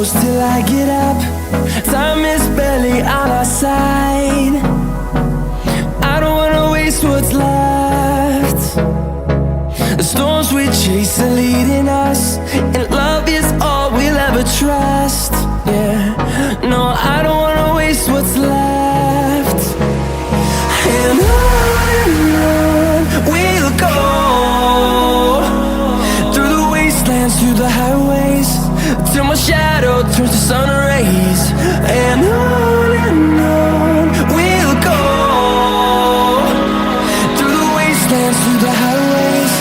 close till I get up. Time is barely on our side. I don't wanna waste what's left. The storms we chase are leading us, and love is all we'll ever trust. Yeah, no, I don't wanna waste what's left. And on we'll go, through the wastelands, through the highways, till my shadow turns to sun rays. And on we'll go, through the wastelands, through the highways,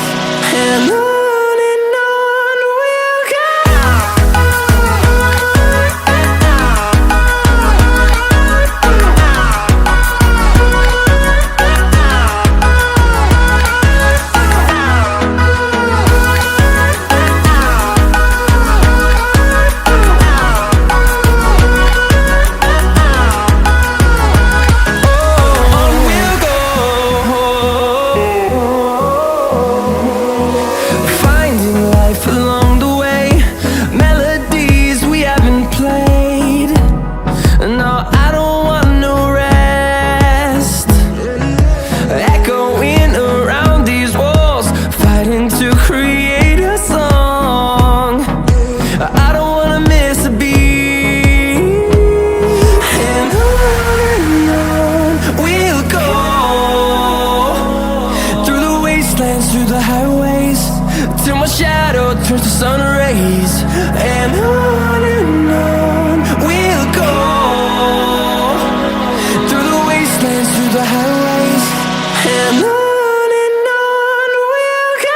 and on we'll go. Through the highways, till my shadow turns to sun rays. And on we'll go, through the wastelands, through the highways, and on we'll go.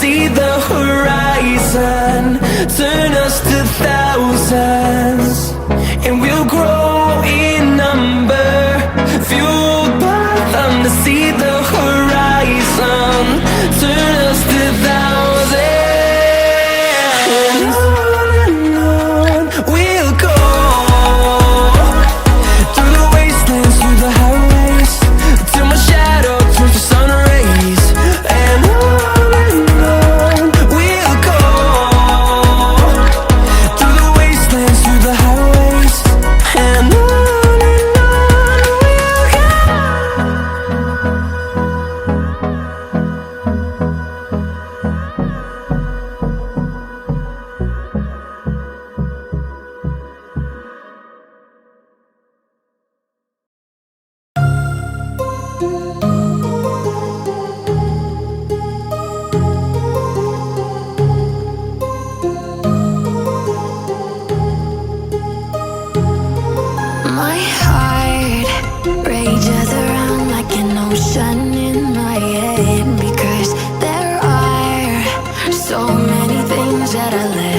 See the horizon turn us to thousands, and we'll grow in number, fueled by them to see the horizon turn us to thousands. And on we'll go, through the wastelands, through the highways, till my shadow turns to sun rays. And my heart rages around like an ocean in my head, because there are so many things that I let